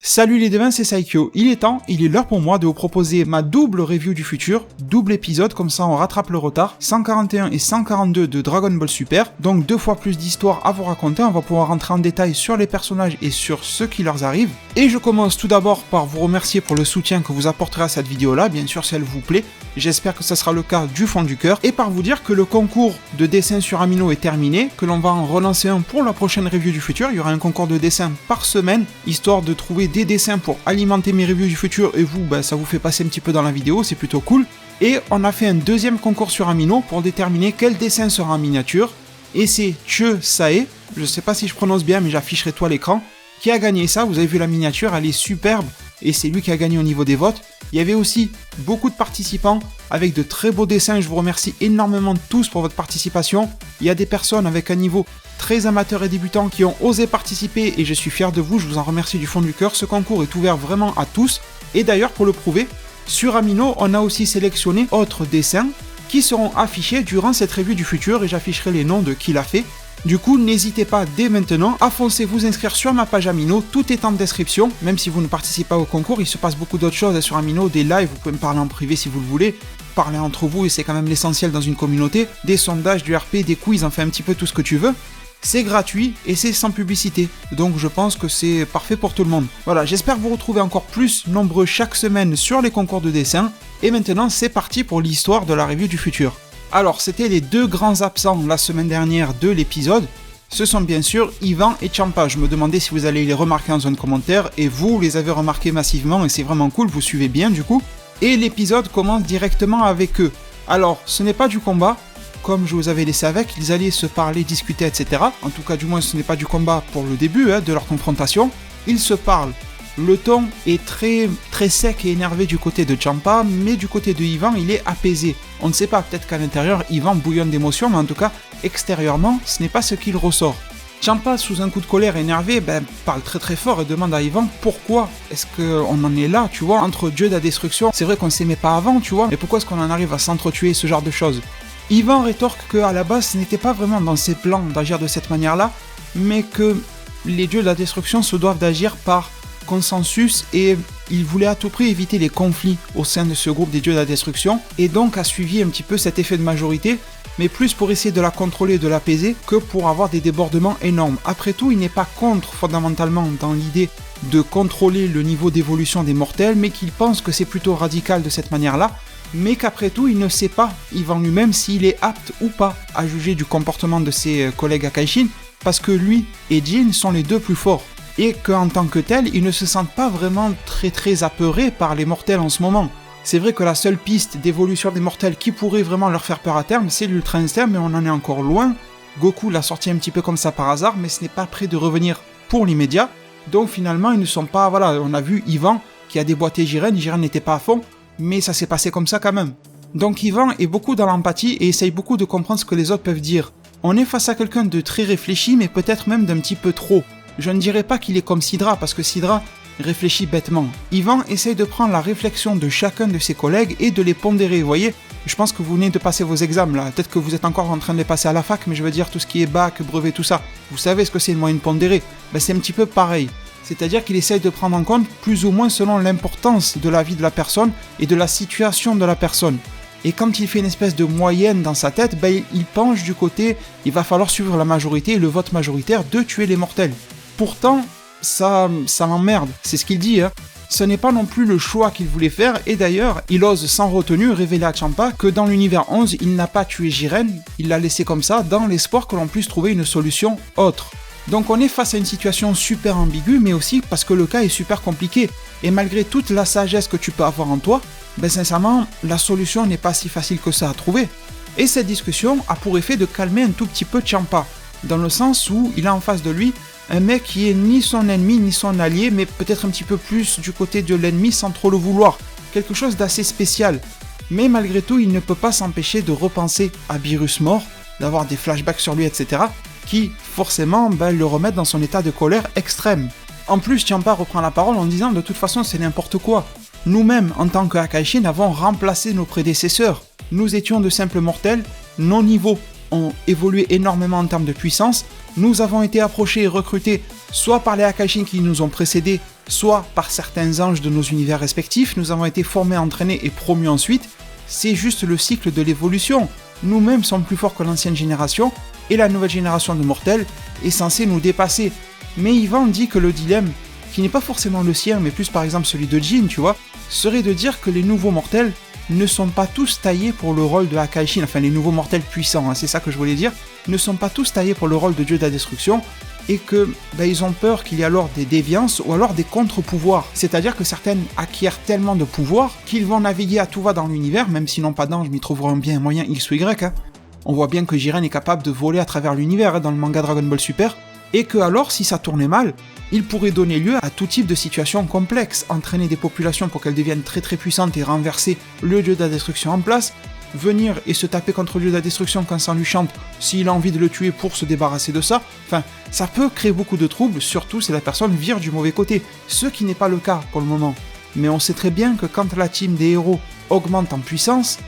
Salut les devins, c'est Saikyo. Il est l'heure pour moi de vous proposer ma double review du futur, double épisode, comme ça on rattrape le retard, 141 et 142 de Dragon Ball Super, donc 2 fois plus d'histoires à vous raconter, on va pouvoir rentrer en détail sur les personnages et sur ce qui leur arrive. Et je commence tout d'abord par vous remercier pour le soutien que vous apporterez à cette vidéo-là, bien sûr si elle vous plaît, j'espère que ça sera le cas du fond du cœur, et par vous dire que le concours de dessin sur Amino est terminé, que l'on va en relancer un pour la prochaine review du futur, il y aura un concours de dessin par semaine, histoire de trouver des dessins pour alimenter mes reviews du futur et vous, ça vous fait passer un petit peu dans la vidéo, c'est plutôt cool. Et on a fait un deuxième concours sur Amino pour déterminer quel dessin sera en miniature. Et c'est Che Sae, je sais pas si je prononce bien mais j'afficherai tout à l'écran, qui a gagné ça. Vous avez vu la miniature, elle est superbe et c'est lui qui a gagné au niveau des votes. Il y avait aussi beaucoup de participants avec de très beaux dessins, je vous remercie énormément tous pour votre participation. Il y a des personnes avec un niveau très amateurs et débutants qui ont osé participer et je suis fier de vous, je vous en remercie du fond du cœur. Ce concours est ouvert vraiment à tous. Et d'ailleurs, pour le prouver, sur Amino, on a aussi sélectionné autres dessins qui seront affichés durant cette review du futur et j'afficherai les noms de qui l'a fait. Du coup, n'hésitez pas dès maintenant à foncer vous inscrire sur ma page Amino, tout est en description, même si vous ne participez pas au concours, il se passe beaucoup d'autres choses sur Amino, des lives, vous pouvez me parler en privé si vous le voulez, parler entre vous et c'est quand même l'essentiel dans une communauté, des sondages, du RP, des quiz, enfin un petit peu tout ce que tu veux. C'est gratuit et c'est sans publicité, donc je pense que c'est parfait pour tout le monde. Voilà, j'espère vous retrouver encore plus nombreux chaque semaine sur les concours de dessin, et maintenant c'est parti pour l'histoire de la review du futur. Alors, c'était les deux grands absents la semaine dernière de l'épisode, ce sont bien sûr Ivan et Champa. Je me demandais si vous allez les remarquer en zone commentaire, et vous les avez remarqués massivement, et c'est vraiment cool, vous suivez bien du coup. Et l'épisode commence directement avec eux. Alors, ce n'est pas du combat, comme je vous avais laissé avec, ils allaient se parler, discuter, etc. En tout cas, du moins, ce n'est pas du combat pour le début de leur confrontation. Ils se parlent. Le ton est très sec et énervé du côté de Champa, mais du côté de Ivan, il est apaisé. On ne sait pas, peut-être qu'à l'intérieur, Ivan bouillonne d'émotions, mais en tout cas, extérieurement, ce n'est pas ce qu'il ressort. Champa, sous un coup de colère énervé, parle très fort et demande à Ivan pourquoi est-ce qu'on en est là, tu vois, entre Dieu de la destruction. C'est vrai qu'on s'aimait pas avant, tu vois, mais pourquoi est-ce qu'on en arrive à s'entretuer, ce genre de choses. Ivan rétorque qu'à la base, ce n'était pas vraiment dans ses plans d'agir de cette manière-là, mais que les dieux de la destruction se doivent d'agir par consensus et il voulait à tout prix éviter les conflits au sein de ce groupe des dieux de la destruction et donc a suivi un petit peu cet effet de majorité, mais plus pour essayer de la contrôler et de l'apaiser que pour avoir des débordements énormes. Après tout, il n'est pas contre fondamentalement dans l'idée de contrôler le niveau d'évolution des mortels, mais qu'il pense que c'est plutôt radical de cette manière-là, mais qu'après tout, il ne sait pas, Ivan lui-même, s'il est apte ou pas à juger du comportement de ses collègues Akaishin, parce que lui et Jin sont les deux plus forts. Et qu'en tant que tel, ils ne se sentent pas vraiment très apeurés par les mortels en ce moment. C'est vrai que la seule piste d'évolution des mortels qui pourrait vraiment leur faire peur à terme, c'est l'Ultra Instinct, mais on en est encore loin. Goku l'a sorti un petit peu comme ça par hasard, mais ce n'est pas prêt de revenir pour l'immédiat. Donc finalement, ils ne sont pas... Voilà, on a vu Ivan qui a déboîté Jiren n'était pas à fond, mais ça s'est passé comme ça quand même. Donc Ivan est beaucoup dans l'empathie et essaye beaucoup de comprendre ce que les autres peuvent dire. On est face à quelqu'un de très réfléchi, mais peut-être même d'un petit peu trop. Je ne dirais pas qu'il est comme Sidra, parce que Sidra réfléchit bêtement. Ivan essaye de prendre la réflexion de chacun de ses collègues et de les pondérer, vous voyez. Je pense que vous venez de passer vos examens là, peut-être que vous êtes encore en train de les passer à la fac, mais je veux dire tout ce qui est bac, brevet, tout ça. Vous savez ce que c'est une moyenne pondérée. C'est un petit peu pareil. C'est-à-dire qu'il essaye de prendre en compte plus ou moins selon l'importance de la vie de la personne et de la situation de la personne. Et quand il fait une espèce de moyenne dans sa tête, il penche du côté, il va falloir suivre la majorité et le vote majoritaire de tuer les mortels. Pourtant, ça l'emmerde, c'est ce qu'il dit. Ce n'est pas non plus le choix qu'il voulait faire, et d'ailleurs, il ose sans retenue révéler à Champa que dans l'univers 11, il n'a pas tué Jiren, il l'a laissé comme ça, dans l'espoir que l'on puisse trouver une solution autre. Donc on est face à une situation super ambiguë, mais aussi parce que le cas est super compliqué, et malgré toute la sagesse que tu peux avoir en toi, sincèrement, la solution n'est pas si facile que ça à trouver. Et cette discussion a pour effet de calmer un tout petit peu Champa, dans le sens où il a en face de lui un mec qui est ni son ennemi ni son allié, mais peut-être un petit peu plus du côté de l'ennemi sans trop le vouloir. Quelque chose d'assez spécial. Mais malgré tout, il ne peut pas s'empêcher de repenser à Beerus mort, d'avoir des flashbacks sur lui, etc. qui, forcément, le remettent dans son état de colère extrême. En plus, Champa reprend la parole en disant « De toute façon, c'est n'importe quoi. Nous-mêmes, en tant que Akaishin, avons remplacé nos prédécesseurs. Nous étions de simples mortels, nos niveaux ont évolué énormément en termes de puissance, nous avons été approchés et recrutés soit par les Akaishin qui nous ont précédés, soit par certains anges de nos univers respectifs, nous avons été formés, entraînés et promus ensuite, c'est juste le cycle de l'évolution. Nous-mêmes sommes plus forts que l'ancienne génération, et la nouvelle génération de mortels est censée nous dépasser. Mais Ivan dit que le dilemme, qui n'est pas forcément le sien, mais plus par exemple celui de Jin, tu vois, serait de dire que les nouveaux mortels ne sont pas tous taillés pour le rôle de Akaishin, enfin les nouveaux mortels puissants, hein, c'est ça que je voulais dire, ne sont pas tous taillés pour le rôle de dieu de la destruction, et que ils ont peur qu'il y ait alors des déviances ou alors des contre-pouvoirs. C'est-à-dire que certaines acquièrent tellement de pouvoir qu'ils vont naviguer à tout va dans l'univers, même s'ils n'ont pas d'ange, mais ils trouveront bien un moyen X ou Y. Hein. On voit bien que Jiren est capable de voler à travers l'univers dans le manga Dragon Ball Super, et que alors, si ça tournait mal, il pourrait donner lieu à tout type de situations complexes, entraîner des populations pour qu'elles deviennent très très puissantes et renverser le dieu de la destruction en place, venir et se taper contre le dieu de la destruction quand ça lui chante, s'il a envie de le tuer pour se débarrasser de ça, enfin, ça peut créer beaucoup de troubles, surtout si la personne vire du mauvais côté, ce qui n'est pas le cas pour le moment. Mais on sait très bien que quand la team des héros augmente en puissance,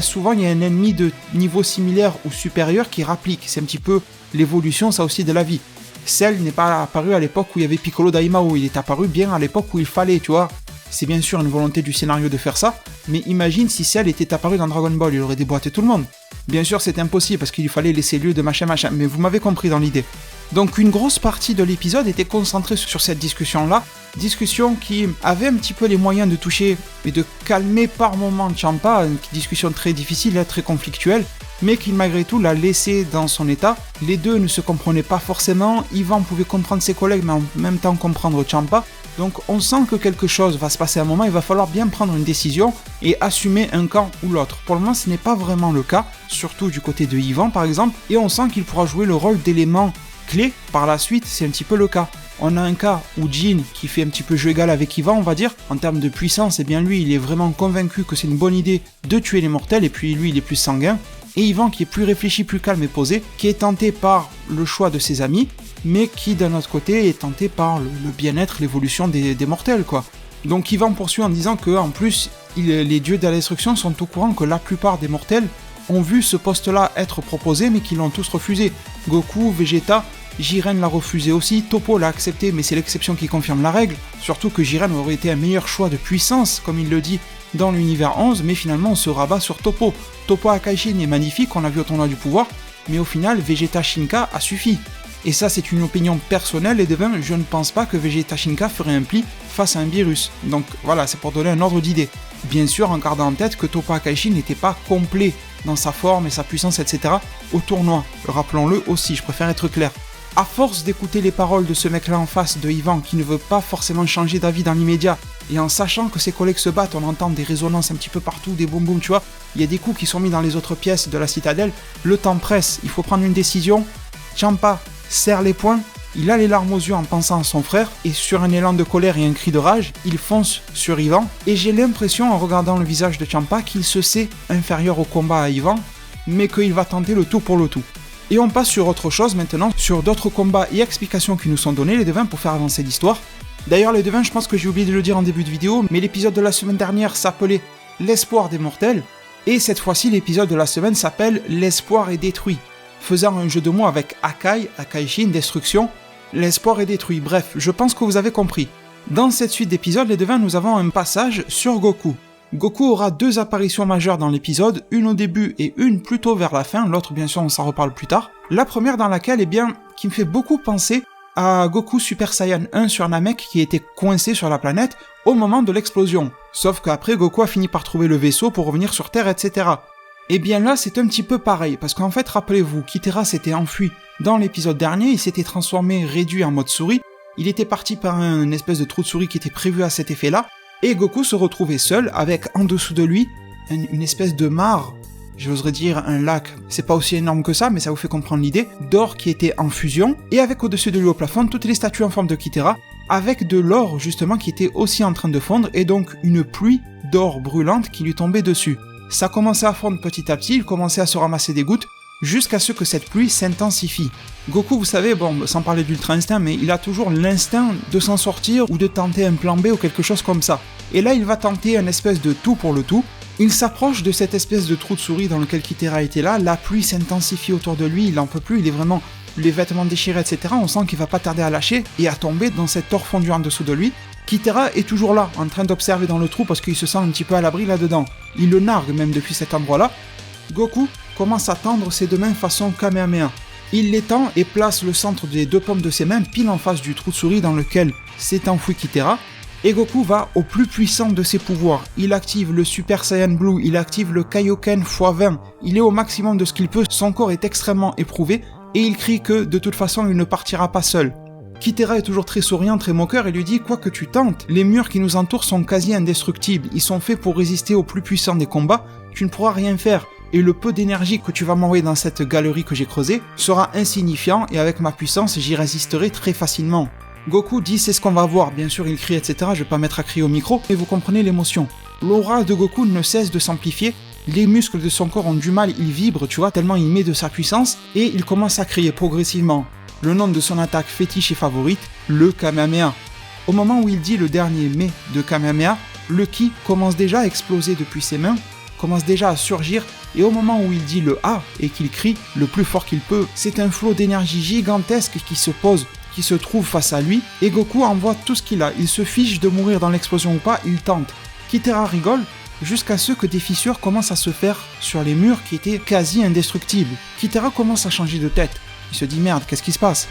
souvent il y a un ennemi de niveau similaire ou supérieur qui rapplique, c'est un petit peu l'évolution ça aussi de la vie. Cell n'est pas apparu à l'époque où il y avait Piccolo Daimao, il est apparu bien à l'époque où il fallait, tu vois. C'est bien sûr une volonté du scénario de faire ça, mais imagine si Cell était apparu dans Dragon Ball, il aurait déboîté tout le monde. Bien sûr c'est impossible parce qu'il fallait laisser lieu de machin, mais vous m'avez compris dans l'idée. Donc une grosse partie de l'épisode était concentrée sur cette discussion-là, discussion qui avait un petit peu les moyens de toucher et de calmer par moments Champa, une discussion très difficile, très conflictuelle, mais qui malgré tout l'a laissé dans son état. Les deux ne se comprenaient pas forcément, Ivan pouvait comprendre ses collègues mais en même temps comprendre Champa, donc on sent que quelque chose va se passer à un moment, il va falloir bien prendre une décision et assumer un camp ou l'autre. Pour le moment ce n'est pas vraiment le cas, surtout du côté de Ivan par exemple, et on sent qu'il pourra jouer le rôle d'élément clé par la suite, c'est un petit peu le cas. On a un cas où Jin, qui fait un petit peu jeu égal avec Ivan, on va dire, en termes de puissance, et bien lui, il est vraiment convaincu que c'est une bonne idée de tuer les mortels, et puis lui, il est plus sanguin. Et Ivan, qui est plus réfléchi, plus calme et posé, qui est tenté par le choix de ses amis, mais qui, d'un autre côté, est tenté par le bien-être, l'évolution des mortels, quoi. Donc Ivan poursuit en disant que, en plus, les dieux de la destruction sont au courant que la plupart des mortels ont vu ce poste-là être proposé, mais qu'ils l'ont tous refusé. Goku, Vegeta, Jiren l'a refusé aussi, Toppo l'a accepté, mais c'est l'exception qui confirme la règle, surtout que Jiren aurait été un meilleur choix de puissance, comme il le dit dans l'univers 11, mais finalement on se rabat sur Toppo. Toppo Akaishin est magnifique, on l'a vu au tournoi du pouvoir, mais au final Vegeta Shinka a suffi. Et ça c'est une opinion personnelle, et de même je ne pense pas que Vegeta Shinka ferait un pli face à un virus. Donc voilà, c'est pour donner un ordre d'idée. Bien sûr en gardant en tête que Toppo Akaishin n'était pas complet dans sa forme et sa puissance, etc. au tournoi. Rappelons-le aussi, je préfère être clair. À force d'écouter les paroles de ce mec-là en face de Ivan qui ne veut pas forcément changer d'avis dans l'immédiat, et en sachant que ses collègues se battent, on entend des résonances un petit peu partout, des boum boum, tu vois, il y a des coups qui sont mis dans les autres pièces de la citadelle, le temps presse, il faut prendre une décision. Champa serre les poings, il a les larmes aux yeux en pensant à son frère, et sur un élan de colère et un cri de rage, il fonce sur Ivan, et j'ai l'impression en regardant le visage de Champa qu'il se sait inférieur au combat à Ivan, mais qu'il va tenter le tout pour le tout. Et on passe sur autre chose maintenant, sur d'autres combats et explications qui nous sont donnés, les devins, pour faire avancer l'histoire. D'ailleurs, les devins, je pense que j'ai oublié de le dire en début de vidéo, mais l'épisode de la semaine dernière s'appelait L'espoir des mortels, et cette fois-ci, l'épisode de la semaine s'appelle L'espoir est détruit, faisant un jeu de mots avec Akai, Akaishin, destruction, l'espoir est détruit. Bref, je pense que vous avez compris. Dans cette suite d'épisodes, les devins, nous avons un passage sur Goku. Goku aura deux apparitions majeures dans l'épisode, une au début et une plutôt vers la fin, l'autre bien sûr on s'en reparle plus tard. La première dans laquelle, qui me fait beaucoup penser à Goku Super Saiyan 1 sur Namek qui était coincé sur la planète au moment de l'explosion. Sauf qu'après Goku a fini par trouver le vaisseau pour revenir sur Terre, etc. Et bien là c'est un petit peu pareil, parce qu'en fait rappelez-vous, Kitera s'était enfui dans l'épisode dernier, il s'était transformé, réduit en mode souris, il était parti par une espèce de trou de souris qui était prévu à cet effet-là, et Goku se retrouvait seul avec en dessous de lui une espèce de mare, j'oserais dire un lac, c'est pas aussi énorme que ça mais ça vous fait comprendre l'idée, d'or qui était en fusion, et avec au-dessus de lui au plafond toutes les statues en forme de Kitera, avec de l'or justement qui était aussi en train de fondre, et donc une pluie d'or brûlante qui lui tombait dessus. Ça commençait à fondre petit à petit, il commençait à se ramasser des gouttes, jusqu'à ce que cette pluie s'intensifie. Goku, vous savez, bon, sans parler d'Ultra Instinct, mais il a toujours l'instinct de s'en sortir ou de tenter un plan B ou quelque chose comme ça. Et là, il va tenter un espèce de tout pour le tout. Il s'approche de cette espèce de trou de souris dans lequel Kitera était là, la pluie s'intensifie autour de lui, il en peut plus, il est vraiment les vêtements déchirés, etc., on sent qu'il va pas tarder à lâcher et à tomber dans cet or fondu en dessous de lui. Kitera est toujours là, en train d'observer dans le trou parce qu'il se sent un petit peu à l'abri là-dedans. Il le nargue même depuis cet endroit-là. Goku commence à tendre ses deux mains façon Kamehameha. Il l'étend et place le centre des deux paumes de ses mains pile en face du trou de souris dans lequel s'est enfoui Kitera. Et Goku va au plus puissant de ses pouvoirs. Il active le Super Saiyan Blue, il active le Kaioken x20. Il est au maximum de ce qu'il peut, son corps est extrêmement éprouvé et il crie que de toute façon il ne partira pas seul. Kitera est toujours très souriant, très moqueur et lui dit « Quoi que tu tentes, les murs qui nous entourent sont quasi indestructibles, ils sont faits pour résister au plus puissant des combats, tu ne pourras rien faire. Et le peu d'énergie que tu vas m'envoyer dans cette galerie que j'ai creusée sera insignifiant et avec ma puissance j'y résisterai très facilement. » Goku dit c'est ce qu'on va voir, bien sûr il crie etc, je vais pas mettre à crier au micro, mais vous comprenez l'émotion. L'aura de Goku ne cesse de s'amplifier, les muscles de son corps ont du mal, il vibre, tu vois, tellement il met de sa puissance, et il commence à crier progressivement le nom de son attaque fétiche et favorite, le Kamehameha. Au moment où il dit le dernier mais de Kamehameha, le ki commence déjà à exploser depuis ses mains, commence déjà à surgir, et au moment où il dit le A et qu'il crie le plus fort qu'il peut, c'est un flot d'énergie gigantesque qui se pose, qui se trouve face à lui, et Goku envoie tout ce qu'il a, il se fiche de mourir dans l'explosion ou pas, il tente. Kitera rigole, jusqu'à ce que des fissures commencent à se faire sur les murs qui étaient quasi indestructibles. Kitera commence à changer de tête, il se dit merde, qu'est-ce qui se passe ?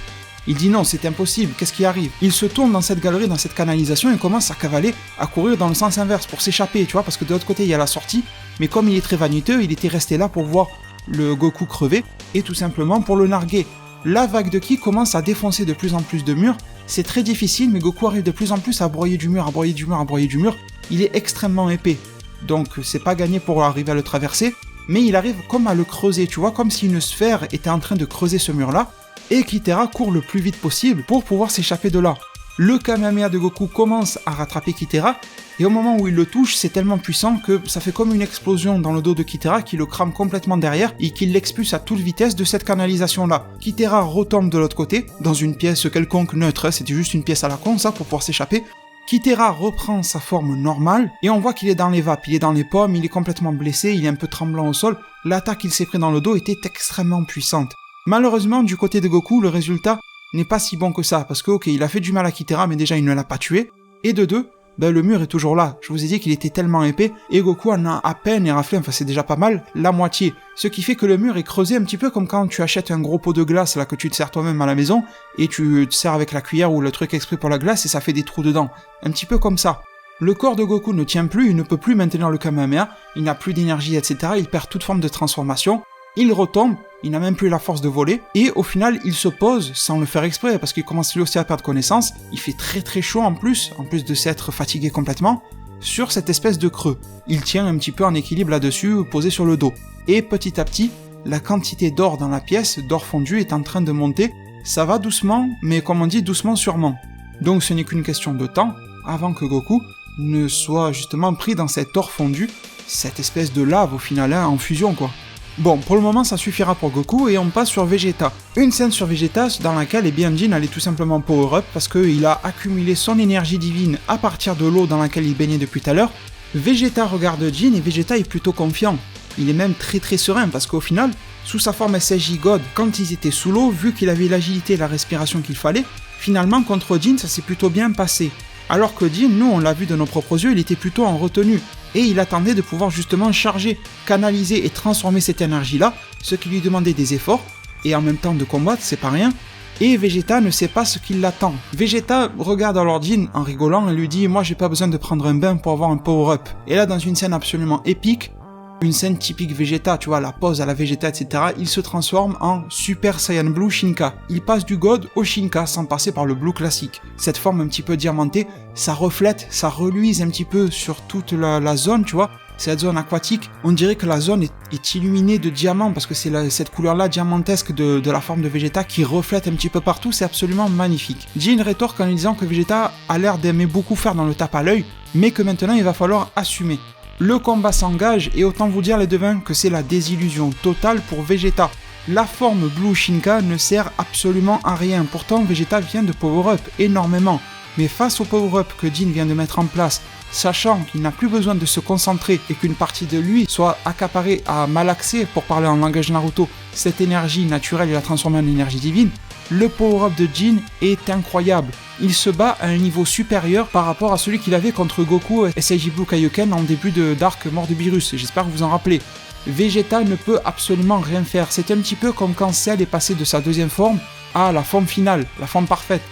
Il dit non, c'est impossible, qu'est-ce qui arrive ? Il se tourne dans cette galerie, dans cette canalisation, et commence à cavaler, à courir dans le sens inverse pour s'échapper, tu vois, parce que de l'autre côté il y a la sortie, mais comme il est très vaniteux, il était resté là pour voir le Goku crever, et tout simplement pour le narguer. La vague de ki commence à défoncer de plus en plus de murs, c'est très difficile, mais Goku arrive de plus en plus à broyer du mur, à broyer du mur, à broyer du mur, il est extrêmement épais, donc c'est pas gagné pour arriver à le traverser, mais il arrive comme à le creuser, tu vois, comme si une sphère était en train de creuser ce mur-là, et Kitera court le plus vite possible pour pouvoir s'échapper de là. Le Kamehameha de Goku commence à rattraper Kitera, et au moment où il le touche, c'est tellement puissant que ça fait comme une explosion dans le dos de Kitera qui le crame complètement derrière et qui l'expulse à toute vitesse de cette canalisation-là. Kitera retombe de l'autre côté, dans une pièce quelconque neutre, c'était juste une pièce à la con ça pour pouvoir s'échapper. Kitera reprend sa forme normale, et on voit qu'il est dans les vapes, il est dans les pommes, il est complètement blessé, il est un peu tremblant au sol, l'attaque qu'il s'est pris dans le dos était extrêmement puissante. Malheureusement, du côté de Goku, le résultat n'est pas si bon que ça, parce que ok, il a fait du mal à Kitera, mais déjà il ne l'a pas tué, et de deux, le mur est toujours là. Je vous ai dit qu'il était tellement épais, et Goku en a à peine éraflé, enfin c'est déjà pas mal, la moitié. Ce qui fait que le mur est creusé un petit peu comme quand tu achètes un gros pot de glace là que tu te sers toi-même à la maison, et tu te sers avec la cuillère ou le truc exprès pour la glace, et ça fait des trous dedans. Un petit peu comme ça. Le corps de Goku ne tient plus, il ne peut plus maintenir le Kamehameha, il n'a plus d'énergie, etc., il perd toute forme de transformation, il retombe, il n'a même plus la force de voler, et au final il se pose sans le faire exprès, parce qu'il commence lui aussi à perdre connaissance, il fait très très chaud en plus de s'être fatigué complètement, sur cette espèce de creux. Il tient un petit peu en équilibre là-dessus, posé sur le dos. Et petit à petit, la quantité d'or dans la pièce, d'or fondu, est en train de monter, ça va doucement, mais comme on dit, doucement sûrement. Donc ce n'est qu'une question de temps, avant que Goku ne soit justement pris dans cet or fondu, cette espèce de lave au final, hein, en fusion quoi. Bon, pour le moment ça suffira pour Goku et on passe sur Vegeta. Une scène sur Vegeta dans laquelle Jin allait tout simplement power up parce qu'il a accumulé son énergie divine à partir de l'eau dans laquelle il baignait depuis tout à l'heure. Vegeta regarde Jin et Vegeta est plutôt confiant. Il est même très très serein parce qu'au final, sous sa forme SSJ God, quand ils étaient sous l'eau, vu qu'il avait l'agilité et la respiration qu'il fallait, finalement contre Jin ça s'est plutôt bien passé. Alors que Jin, nous on l'a vu de nos propres yeux, il était plutôt en retenue. Et il attendait de pouvoir justement charger, canaliser et transformer cette énergie-là, ce qui lui demandait des efforts, et en même temps de combattre, c'est pas rien, et Vegeta ne sait pas ce qui l'attend. Vegeta regarde alors Jin en rigolant et lui dit « Moi j'ai pas besoin de prendre un bain pour avoir un power-up ». Et là dans une scène absolument épique, une scène typique Vegeta, tu vois, la pose à la Vegeta, etc., il se transforme en Super Saiyan Blue Shinka. Il passe du God au Shinka sans passer par le Blue classique. Cette forme un petit peu diamantée, ça reflète, ça reluise un petit peu sur toute la zone, tu vois. Cette zone aquatique, on dirait que la zone est illuminée de diamants parce que c'est cette couleur-là diamantesque de la forme de Vegeta qui reflète un petit peu partout, c'est absolument magnifique. Jin rétorque en lui disant que Vegeta a l'air d'aimer beaucoup faire dans le tape à l'œil, mais que maintenant il va falloir assumer. Le combat s'engage et autant vous dire les devins que c'est la désillusion totale pour Vegeta. La forme Blue Shinka ne sert absolument à rien, pourtant Vegeta vient de power-up énormément. Mais face au power-up que Jin vient de mettre en place, sachant qu'il n'a plus besoin de se concentrer et qu'une partie de lui soit accaparée à malaxer pour parler en langage Naruto, cette énergie naturelle et la transformer en énergie divine, le power-up de Jin est incroyable. Il se bat à un niveau supérieur par rapport à celui qu'il avait contre Goku et Seiji Blue Kaioken en début d'arc Mort de Beerus, j'espère que vous en rappelez. Vegeta ne peut absolument rien faire, c'est un petit peu comme quand Cell est passé de sa deuxième forme à la forme finale, la forme parfaite.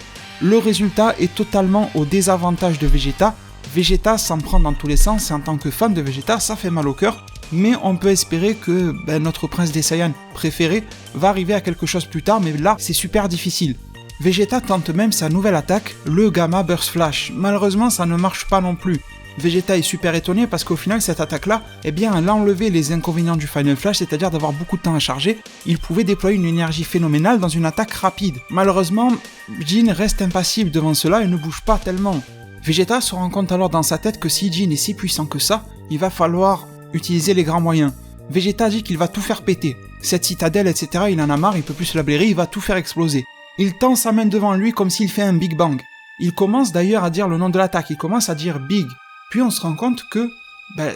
Le résultat est totalement au désavantage de Vegeta. Vegeta s'en prend dans tous les sens et en tant que fan de Vegeta, ça fait mal au cœur. Mais on peut espérer que notre prince des Saiyans préféré va arriver à quelque chose plus tard, mais là c'est super difficile. Vegeta tente même sa nouvelle attaque, le Gamma Burst Flash. Malheureusement ça ne marche pas non plus. Vegeta est super étonné parce qu'au final cette attaque-là, elle a enlevé les inconvénients du Final Flash, c'est-à-dire d'avoir beaucoup de temps à charger. Il pouvait déployer une énergie phénoménale dans une attaque rapide. Malheureusement, Jin reste impassible devant cela et ne bouge pas tellement. Vegeta se rend compte alors dans sa tête que si Jin est si puissant que ça, il va falloir utiliser les grands moyens. Vegeta dit qu'il va tout faire péter. Cette citadelle, etc., il en a marre, il peut plus se la blairer, il va tout faire exploser. Il tend sa main devant lui comme s'il fait un Big Bang. Il commence d'ailleurs à dire le nom de l'attaque, il commence à dire Big. Puis on se rend compte que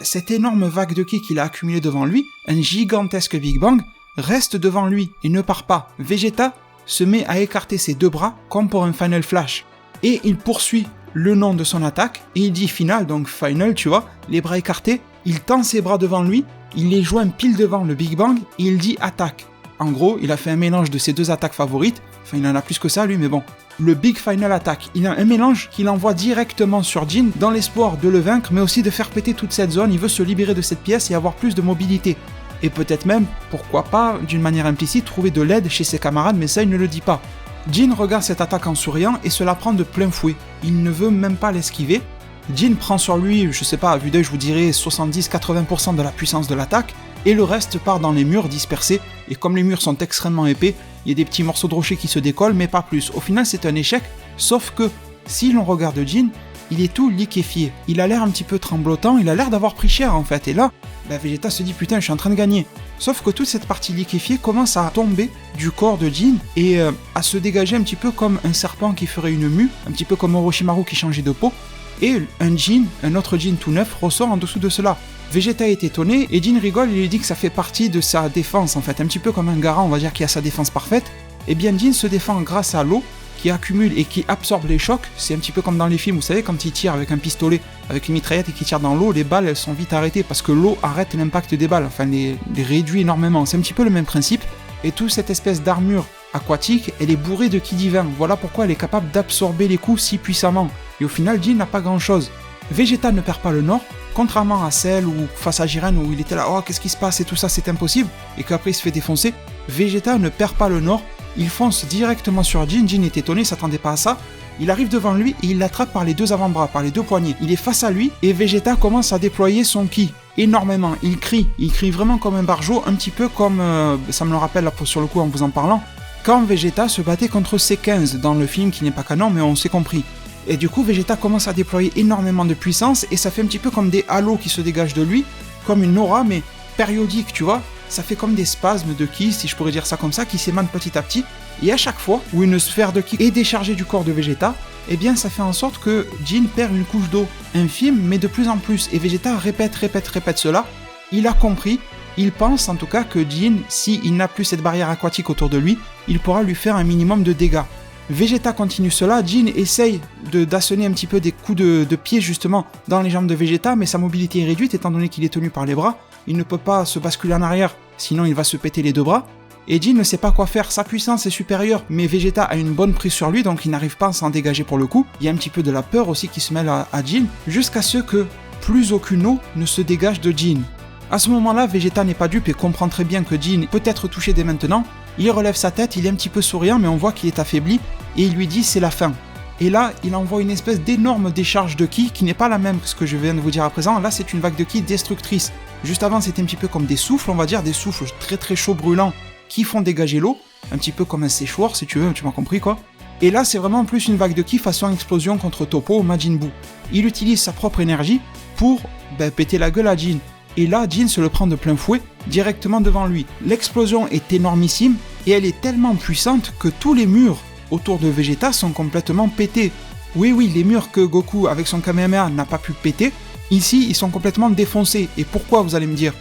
cette énorme vague de ki qu'il a accumulée devant lui, un gigantesque Big Bang, reste devant lui et ne part pas. Vegeta se met à écarter ses deux bras comme pour un Final Flash. Et il poursuit le nom de son attaque, et il dit final, donc final, tu vois, les bras écartés, il tend ses bras devant lui, il les joint pile devant le Big Bang, et il dit attaque. En gros, il a fait un mélange de ses deux attaques favorites, enfin il en a plus que ça lui, mais bon. Le Big Final Attack, il a un mélange qu'il envoie directement sur Jin, dans l'espoir de le vaincre, mais aussi de faire péter toute cette zone, il veut se libérer de cette pièce et avoir plus de mobilité. Et peut-être même, pourquoi pas, d'une manière implicite, trouver de l'aide chez ses camarades, mais ça il ne le dit pas. Jin regarde cette attaque en souriant et se la prend de plein fouet. Il ne veut même pas l'esquiver. Jin prend sur lui, je sais pas, à vue d'œil je vous dirais 70-80% de la puissance de l'attaque, et le reste part dans les murs dispersés, et comme les murs sont extrêmement épais, il y a des petits morceaux de rocher qui se décollent, mais pas plus. Au final c'est un échec, sauf que, si l'on regarde Jin, il est tout liquéfié. Il a l'air un petit peu tremblotant, il a l'air d'avoir pris cher en fait, et là, Vegeta se dit putain je suis en train de gagner. Sauf que toute cette partie liquéfiée commence à tomber du corps de Jin et à se dégager un petit peu comme un serpent qui ferait une mue, un petit peu comme Orochimaru qui changeait de peau, et un autre Jin tout neuf ressort en dessous de cela. Vegeta est étonné et Jin rigole et lui dit que ça fait partie de sa défense en fait, un petit peu comme un Gaara on va dire qui a sa défense parfaite. Et bien Jin se défend grâce à l'eau qui accumule et qui absorbe les chocs, c'est un petit peu comme dans les films, vous savez, quand il tire avec un pistolet, avec une mitraillette et qu'il tire dans l'eau, les balles elles sont vite arrêtées parce que l'eau arrête l'impact des balles, enfin les réduit énormément, c'est un petit peu le même principe, et toute cette espèce d'armure aquatique, elle est bourrée de ki divin, voilà pourquoi elle est capable d'absorber les coups si puissamment, et au final Jin n'a pas grand chose. Vegeta ne perd pas le nord, contrairement à Cell ou face à Jiren où il était là, oh qu'est-ce qui se passe et tout ça c'est impossible, et qu'après il se fait défoncer, Vegeta ne perd pas le nord, il fonce directement sur Jin, Jin est étonné, s'attendait pas à ça, il arrive devant lui et il l'attrape par les deux avant-bras, par les deux poignets, il est face à lui et Vegeta commence à déployer son ki, énormément, il crie vraiment comme un barjot, un petit peu comme, ça me le rappelle là, sur le coup en vous en parlant, quand Vegeta se battait contre C15 dans le film qui n'est pas canon mais on s'est compris. Et du coup Vegeta commence à déployer énormément de puissance et ça fait un petit peu comme des halos qui se dégagent de lui, comme une aura mais périodique tu vois, ça fait comme des spasmes de ki, si je pourrais dire ça comme ça, qui s'émanent petit à petit, et à chaque fois où une sphère de ki est déchargée du corps de Vegeta, eh bien ça fait en sorte que Jin perd une couche d'eau, infime mais de plus en plus, et Vegeta répète cela, il a compris, il pense en tout cas que Jin, s'il n'a plus cette barrière aquatique autour de lui, il pourra lui faire un minimum de dégâts. Vegeta continue cela, Jin essaye d'asséner un petit peu des coups de pied justement dans les jambes de Vegeta, mais sa mobilité est réduite étant donné qu'il est tenu par les bras, il ne peut pas se basculer en arrière, sinon il va se péter les deux bras, et Jin ne sait pas quoi faire, sa puissance est supérieure, mais Vegeta a une bonne prise sur lui, donc il n'arrive pas à s'en dégager pour le coup, il y a un petit peu de la peur aussi qui se mêle à Jin, jusqu'à ce que plus aucune eau ne se dégage de Jin. À ce moment-là, Vegeta n'est pas dupe et comprend très bien que Jin peut être touché dès maintenant, il relève sa tête, il est un petit peu souriant, mais on voit qu'il est affaibli, et il lui dit c'est la fin. Et là, il envoie une espèce d'énorme décharge de ki qui n'est pas la même que ce que je viens de vous dire à présent. Là, c'est une vague de ki destructrice. Juste avant, c'était un petit peu comme des souffles, on va dire, des souffles très très chauds brûlants qui font dégager l'eau, un petit peu comme un séchoir si tu veux, tu m'as compris quoi. Et là, c'est vraiment plus une vague de ki façon explosion contre Toppo ou Majin Buu. Il utilise sa propre énergie pour péter la gueule à Jin. Et là, Jin se le prend de plein fouet, directement devant lui. L'explosion est énormissime, et elle est tellement puissante que tous les murs autour de Vegeta sont complètement pétés. Oui, les murs que Goku, avec son Kamehameha, n'a pas pu péter, ici, ils sont complètement défoncés. Et pourquoi, vous allez me dire?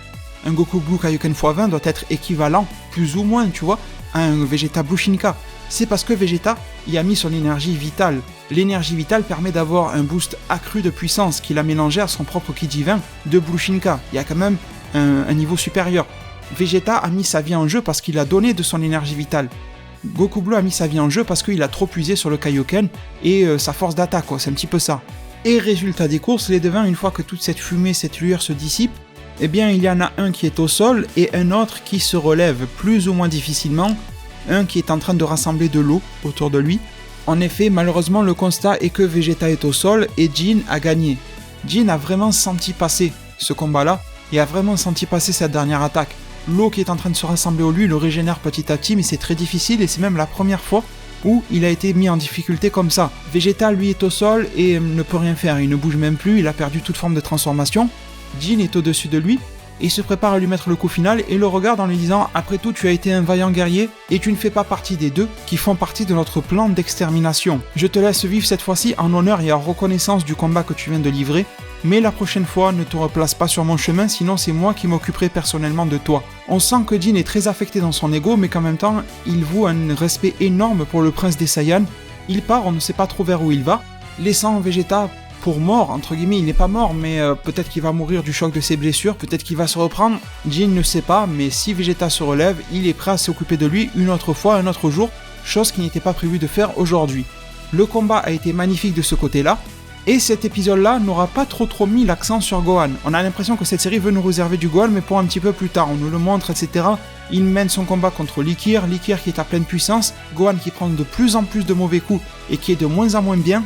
un Goku Blue Kaioken x20 doit être équivalent, plus ou moins, tu vois, à un Vegeta Blue Shinka. C'est parce que Vegeta y a mis son énergie vitale. L'énergie vitale permet d'avoir un boost accru de puissance qu'il a mélangé à son propre ki divin de Blue Shinka. Il y a quand même un niveau supérieur. Vegeta a mis sa vie en jeu parce qu'il a donné de son énergie vitale. Goku Blue a mis sa vie en jeu parce qu'il a trop puisé sur le Kaioken et sa force d'attaque, quoi. C'est un petit peu ça. Et résultat des courses, les devins, une fois que toute cette fumée, cette lueur se dissipe, eh bien il y en a un qui est au sol et un autre qui se relève plus ou moins difficilement, un qui est en train de rassembler de l'eau autour de lui. En effet, malheureusement, le constat est que Vegeta est au sol et Jin a gagné. Jin a vraiment senti passer ce combat-là et a vraiment senti passer cette dernière attaque. L'eau qui est en train de se rassembler au lui le régénère petit à petit, mais c'est très difficile et c'est même la première fois où il a été mis en difficulté comme ça. Vegeta, lui, est au sol et ne peut rien faire, il ne bouge même plus, il a perdu toute forme de transformation. Jin est au-dessus de lui et se prépare à lui mettre le coup final et le regarde en lui disant « Après tout, tu as été un vaillant guerrier et tu ne fais pas partie des deux qui font partie de notre plan d'extermination. Je te laisse vivre cette fois-ci en honneur et en reconnaissance du combat que tu viens de livrer, mais la prochaine fois, ne te replace pas sur mon chemin, sinon c'est moi qui m'occuperai personnellement de toi. » On sent que Jin est très affecté dans son ego, mais qu'en même temps, il voue un respect énorme pour le prince des Saiyans. Il part, on ne sait pas trop vers où il va, laissant Vegeta pour mort, entre guillemets. Il n'est pas mort, mais peut-être qu'il va mourir du choc de ses blessures, peut-être qu'il va se reprendre. Jin ne sait pas, mais si Vegeta se relève, il est prêt à s'occuper de lui une autre fois, un autre jour, chose qui n'était pas prévue de faire aujourd'hui. Le combat a été magnifique de ce côté-là, et cet épisode-là n'aura pas trop mis l'accent sur Gohan. On a l'impression que cette série veut nous réserver du Gohan, mais pour un petit peu plus tard. On nous le montre, etc. Il mène son combat contre Likir qui est à pleine puissance, Gohan qui prend de plus en plus de mauvais coups et qui est de moins en moins bien,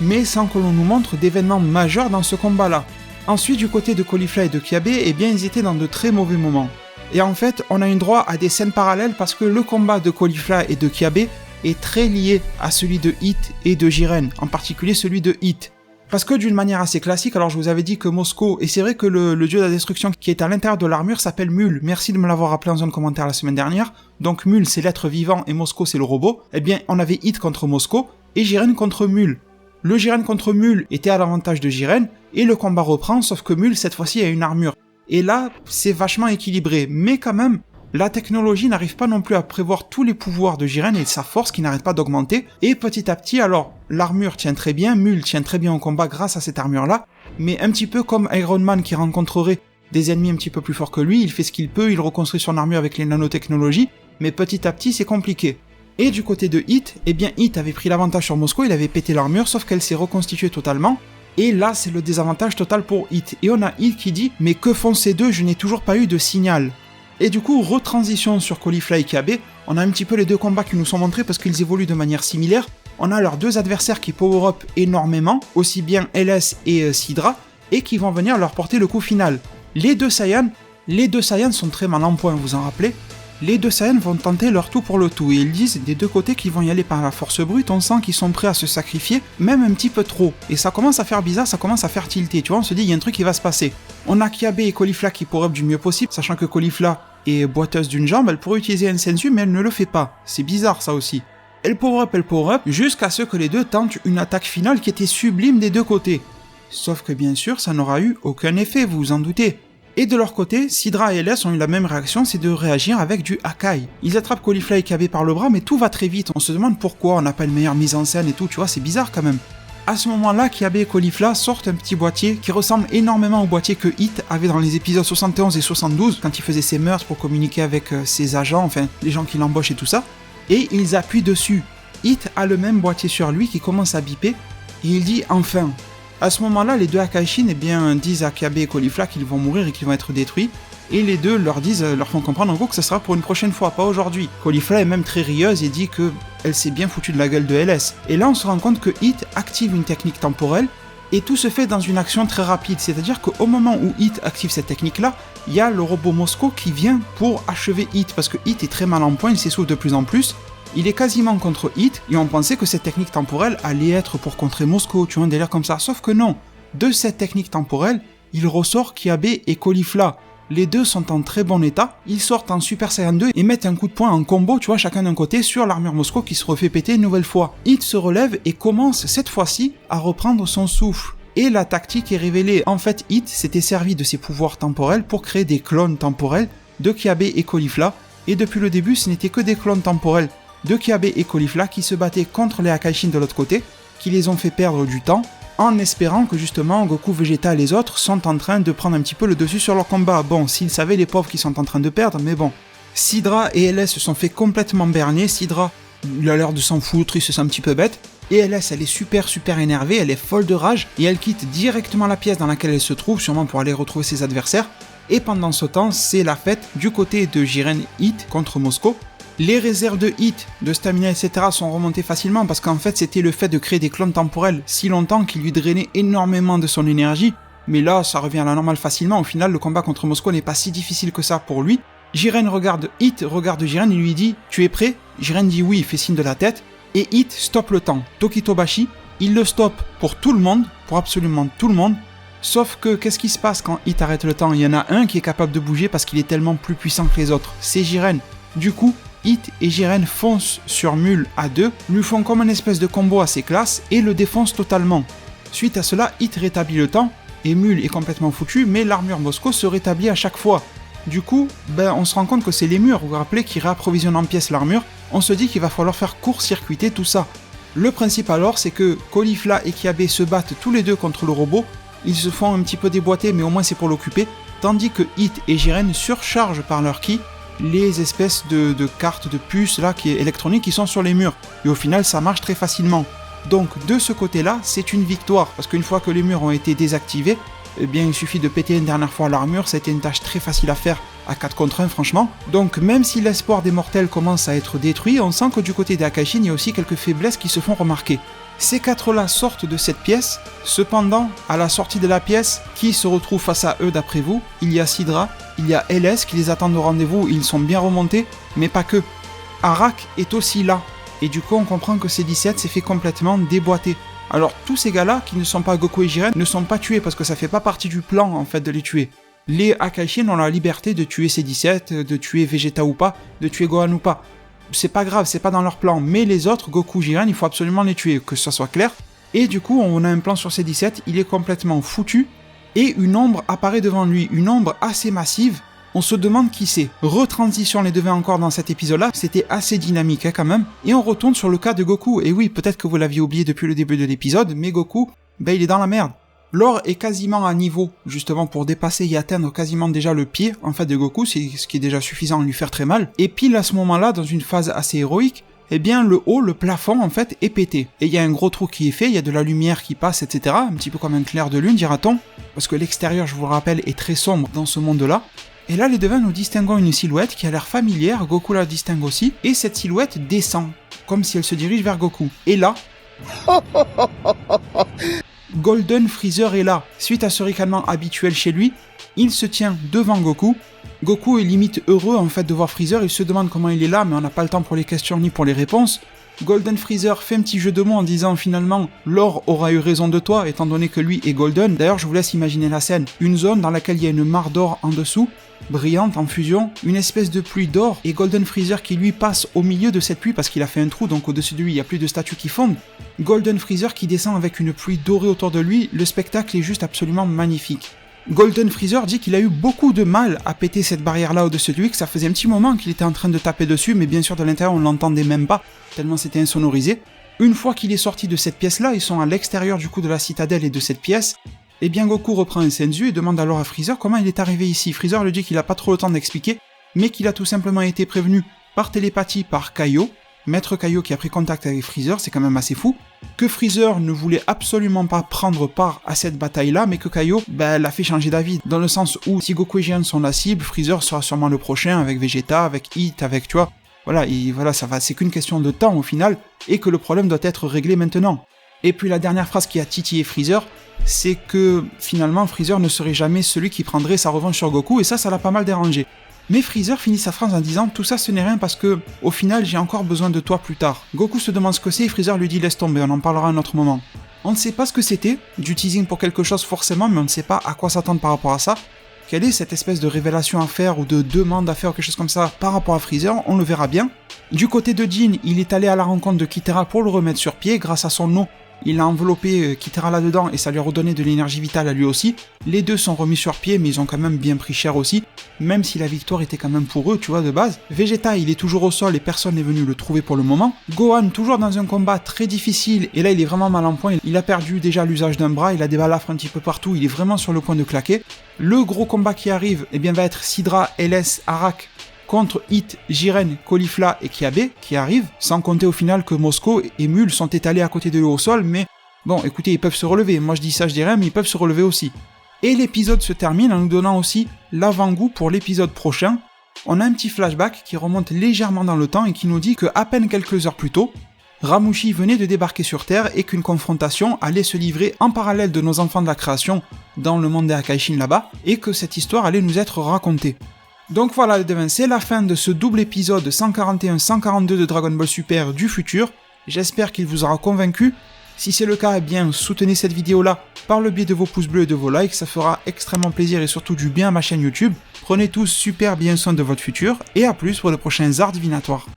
mais sans que l'on nous montre d'événements majeurs dans ce combat-là. Ensuite, du côté de Caulifla et de Kiabe, eh bien, ils étaient dans de très mauvais moments. Et en fait, on a eu droit à des scènes parallèles parce que le combat de Caulifla et de Kiabe est très lié à celui de Hit et de Jiren, en particulier celui de Hit. Parce que d'une manière assez classique, alors je vous avais dit que Mosco, et c'est vrai que le dieu de la destruction qui est à l'intérieur de l'armure s'appelle Mule, merci de me l'avoir rappelé en zone commentaire la semaine dernière, donc Mule c'est l'être vivant et Mosco c'est le robot, eh bien on avait Hit contre Mosco et Jiren contre Mule. Le Jiren contre Mule était à l'avantage de Jiren, et le combat reprend, sauf que Mule cette fois-ci a une armure. Et là, c'est vachement équilibré, mais quand même, la technologie n'arrive pas non plus à prévoir tous les pouvoirs de Jiren et sa force qui n'arrête pas d'augmenter, et petit à petit, alors, l'armure tient très bien, Mule tient très bien au combat grâce à cette armure-là, mais un petit peu comme Iron Man qui rencontrerait des ennemis un petit peu plus forts que lui, il fait ce qu'il peut, il reconstruit son armure avec les nanotechnologies, mais petit à petit, c'est compliqué. Et du côté de Hit, eh bien Hit avait pris l'avantage sur Mosco, il avait pété l'armure, sauf qu'elle s'est reconstituée totalement, et là c'est le désavantage total pour Hit. Et on a Hit qui dit « Mais que font ces deux? Je n'ai toujours pas eu de signal ». Et du coup, retransition sur Caulifla et Kiabe, on a un petit peu les deux combats qui nous sont montrés parce qu'ils évoluent de manière similaire. On a leurs deux adversaires qui power-up énormément, aussi bien LS et Sidra, et qui vont venir leur porter le coup final. Les deux Saiyans sont très mal en point, vous en rappelez? Les deux Saiyans vont tenter leur tout pour le tout, et ils disent des deux côtés qu'ils vont y aller par la force brute, on sent qu'ils sont prêts à se sacrifier, même un petit peu trop. Et ça commence à faire bizarre, ça commence à faire tilter, tu vois, on se dit il y a un truc qui va se passer. On a Kiabe et Caulifla qui power-up du mieux possible, sachant que Caulifla est boiteuse d'une jambe, elle pourrait utiliser un sensu, mais elle ne le fait pas. C'est bizarre ça aussi. Elle power-up, jusqu'à ce que les deux tentent une attaque finale qui était sublime des deux côtés. Sauf que bien sûr, ça n'aura eu aucun effet, vous vous en doutez. Et de leur côté, Sidra et LS ont eu la même réaction, c'est de réagir avec du Hakai. Ils attrapent Caulifla et Kiabe par le bras, mais tout va très vite. On se demande pourquoi on n'a pas une meilleure mise en scène et tout, tu vois, c'est bizarre quand même. À ce moment-là, Kiabe et Caulifla sortent un petit boîtier qui ressemble énormément au boîtier que Hit avait dans les épisodes 71 et 72, quand il faisait ses meurtres pour communiquer avec ses agents, enfin, les gens qui l'embauchent et tout ça. Et ils appuient dessus. Hit a le même boîtier sur lui qui commence à biper, et il dit « Enfin ». À ce moment-là, les deux Akaishin disent à Kiabe et Caulifla qu'ils vont mourir et qu'ils vont être détruits, et les deux leur font comprendre en gros que ce sera pour une prochaine fois, pas aujourd'hui. Caulifla est même très rieuse et dit qu'elle s'est bien foutue de la gueule de LS. Et là on se rend compte que Hit active une technique temporelle, et tout se fait dans une action très rapide, c'est-à-dire qu'au moment où Hit active cette technique-là, il y a le robot Mosco qui vient pour achever Hit, parce que Hit est très mal en point, il s'essouffle de plus en plus. Il est quasiment contre Hit, et on pensait que cette technique temporelle allait être pour contrer Mosco, tu vois, un délire comme ça. Sauf que non, de cette technique temporelle, il ressort Kiabe et Caulifla. Les deux sont en très bon état, ils sortent en Super Saiyan 2 et mettent un coup de poing en combo, tu vois, chacun d'un côté, sur l'armure Mosco qui se refait péter une nouvelle fois. Hit se relève et commence, cette fois-ci, à reprendre son souffle. Et la tactique est révélée. En fait, Hit s'était servi de ses pouvoirs temporels pour créer des clones temporels de Kiabe et Caulifla. Et depuis le début, ce n'était que des clones temporels de Kiabe et Caulifla qui se battaient contre les Akaishin de l'autre côté, qui les ont fait perdre du temps, en espérant que justement Goku, Vegeta et les autres sont en train de prendre un petit peu le dessus sur leur combat. Bon, s'ils savaient les pauvres qui sont en train de perdre, mais bon. Sidra et LS se sont fait complètement berner. Sidra, il a l'air de s'en foutre, il se sent un petit peu bête. Et LS, elle est super énervée, elle est folle de rage, et elle quitte directement la pièce dans laquelle elle se trouve, sûrement pour aller retrouver ses adversaires. Et pendant ce temps, c'est la fête du côté de Jiren Hit contre Mosco. Les réserves de Hit, de stamina, etc. sont remontées facilement parce qu'en fait c'était le fait de créer des clones temporels si longtemps qui lui drainait énormément de son énergie. Mais là, ça revient à la normale facilement. Au final, le combat contre Mosco n'est pas si difficile que ça pour lui. Jiren regarde Hit, regarde Jiren et lui dit « Tu es prêt ?» Jiren dit oui, il fait signe de la tête. Et Hit stoppe le temps. Tokitobashi, il le stoppe pour tout le monde, pour absolument tout le monde. Sauf que, qu'est-ce qui se passe quand Hit arrête le temps? Il y en a un qui est capable de bouger parce qu'il est tellement plus puissant que les autres. C'est Jiren. Du coup, Hit et Jiren foncent sur Mule à deux, lui font comme une espèce de combo assez classe et le défoncent totalement. Suite à cela, Hit rétablit le temps et Mule est complètement foutu, mais l'armure Mosco se rétablit à chaque fois. Du coup, on se rend compte que c'est les murs, vous vous rappelez, qui réapprovisionnent en pièces l'armure. On se dit qu'il va falloir faire court-circuiter tout ça. Le principe alors, c'est que Caulifla et Kiabe se battent tous les deux contre le robot. Ils se font un petit peu déboîter, mais au moins c'est pour l'occuper. Tandis que Hit et Jiren surchargent par leur ki les espèces de cartes de puces là, électroniques qui sont sur les murs. Et au final, ça marche très facilement. Donc de ce côté-là, c'est une victoire. Parce qu'une fois que les murs ont été désactivés, eh bien il suffit de péter une dernière fois l'armure, ça a été une tâche très facile à faire à 4 contre 1 franchement. Donc même si l'espoir des mortels commence à être détruit, on sent que du côté des Akaishin, il y a aussi quelques faiblesses qui se font remarquer. Ces 4-là sortent de cette pièce, cependant, à la sortie de la pièce, qui se retrouve face à eux d'après vous? Il y a Sidra, il y a LS qui les attendent au rendez-vous, ils sont bien remontés, mais pas que. Arak est aussi là, et du coup on comprend que C17 s'est fait complètement déboîter. Alors tous ces gars-là, qui ne sont pas Goku et Jiren, ne sont pas tués parce que ça fait pas partie du plan en fait de les tuer. Les Akaishin ont la liberté de tuer C17, de tuer Vegeta ou pas, de tuer Gohan ou pas. C'est pas grave, c'est pas dans leur plan, mais les autres, Goku, Jiren, il faut absolument les tuer, que ça soit clair. Et du coup, on a un plan sur C17, il est complètement foutu, et une ombre apparaît devant lui, une ombre assez massive. On se demande qui c'est. Retransition les devait encore dans cet épisode-là, c'était assez dynamique quand même. Et on retourne sur le cas de Goku. Et oui, peut-être que vous l'aviez oublié depuis le début de l'épisode, mais Goku, il est dans la merde. L'or est quasiment à niveau, justement pour dépasser et atteindre quasiment déjà le pied, en fait, de Goku, c'est ce qui est déjà suffisant à lui faire très mal. Et pile à ce moment-là, dans une phase assez héroïque, eh bien le haut, le plafond en fait, est pété. Et il y a un gros trou qui est fait, il y a de la lumière qui passe, etc. Un petit peu comme un clair de lune, dira-t-on. Parce que l'extérieur, je vous le rappelle, est très sombre dans ce monde-là. Et là, les devins, nous distinguons une silhouette qui a l'air familière, Goku la distingue aussi, et cette silhouette descend, comme si elle se dirige vers Goku. Et là... Golden Freezer est là. Suite à ce ricanement habituel chez lui, il se tient devant Goku. Goku est limite heureux en fait de voir Freezer, il se demande comment il est là, mais on n'a pas le temps pour les questions ni pour les réponses. Golden Freezer fait un petit jeu de mots en disant finalement l'or aura eu raison de toi étant donné que lui est Golden. D'ailleurs je vous laisse imaginer la scène, une zone dans laquelle il y a une mare d'or en dessous, brillante en fusion, une espèce de pluie d'or et Golden Freezer qui lui passe au milieu de cette pluie parce qu'il a fait un trou donc au-dessus de lui il n'y a plus de statues qui fondent. Golden Freezer qui descend avec une pluie dorée autour de lui, le spectacle est juste absolument magnifique. Golden Freezer dit qu'il a eu beaucoup de mal à péter cette barrière-là au-dessus de lui, que ça faisait un petit moment qu'il était en train de taper dessus, mais bien sûr de l'intérieur on l'entendait même pas, tellement c'était insonorisé. Une fois qu'il est sorti de cette pièce-là, ils sont à l'extérieur du coup de la citadelle et de cette pièce, et bien Goku reprend un senzu et demande alors à Freezer comment il est arrivé ici. Freezer lui dit qu'il a pas trop le temps d'expliquer, mais qu'il a tout simplement été prévenu par télépathie par Kaio, Maître Kaio qui a pris contact avec Freezer, c'est quand même assez fou, que Freezer ne voulait absolument pas prendre part à cette bataille-là, mais que Kaio l'a fait changer d'avis, dans le sens où si Goku et Jiren sont la cible, Freezer sera sûrement le prochain, avec Vegeta, avec Hit, avec, tu vois, voilà, ça va, c'est qu'une question de temps au final, et que le problème doit être réglé maintenant. Et puis la dernière phrase qui a titillé Freezer, c'est que finalement Freezer ne serait jamais celui qui prendrait sa revanche sur Goku, et ça l'a pas mal dérangé. Mais Freezer finit sa phrase en disant « Tout ça ce n'est rien parce que, au final, j'ai encore besoin de toi plus tard. » Goku se demande ce que c'est et Freezer lui dit « Laisse tomber, on en parlera à un autre moment. » On ne sait pas ce que c'était, du teasing pour quelque chose forcément, mais on ne sait pas à quoi s'attendre par rapport à ça. Quelle est cette espèce de révélation à faire ou de demande à faire ou quelque chose comme ça par rapport à Freezer, on le verra bien. Du côté de Jin, il est allé à la rencontre de Kitara pour le remettre sur pied grâce à son eau. il a enveloppé Kitara là-dedans et ça lui a redonné de l'énergie vitale à lui aussi. Les deux sont remis sur pied, mais ils ont quand même bien pris cher aussi, même si la victoire était quand même pour eux, tu vois, de base. Vegeta, il est toujours au sol et personne n'est venu le trouver pour le moment. Gohan, toujours dans un combat très difficile, et là il est vraiment mal en point, il a perdu déjà l'usage d'un bras, il a des balafres un petit peu partout, il est vraiment sur le point de claquer. Le gros combat qui arrive, eh bien, va être Sidra, LS, Arak, contre Hit, Jiren, Caulifla et Kiabe qui arrivent, sans compter au final que Mosco et Mule sont étalés à côté de lui au sol, mais bon, écoutez, ils peuvent se relever, moi je dis ça, je dirais, mais ils peuvent se relever aussi. Et l'épisode se termine en nous donnant aussi l'avant-goût pour l'épisode prochain. On a un petit flashback qui remonte légèrement dans le temps et qui nous dit que à peine quelques heures plus tôt, Ramushi venait de débarquer sur Terre et qu'une confrontation allait se livrer en parallèle de nos enfants de la création dans le monde des Akaishin là-bas, et que cette histoire allait nous être racontée. Donc voilà les devins, c'est la fin de ce double épisode 141-142 de Dragon Ball Super du futur. J'espère qu'il vous aura convaincu. Si c'est le cas, eh bien soutenez cette vidéo là par le biais de vos pouces bleus et de vos likes, ça fera extrêmement plaisir et surtout du bien à ma chaîne YouTube. Prenez tous super bien soin de votre futur, et à plus pour de prochains arts divinatoires.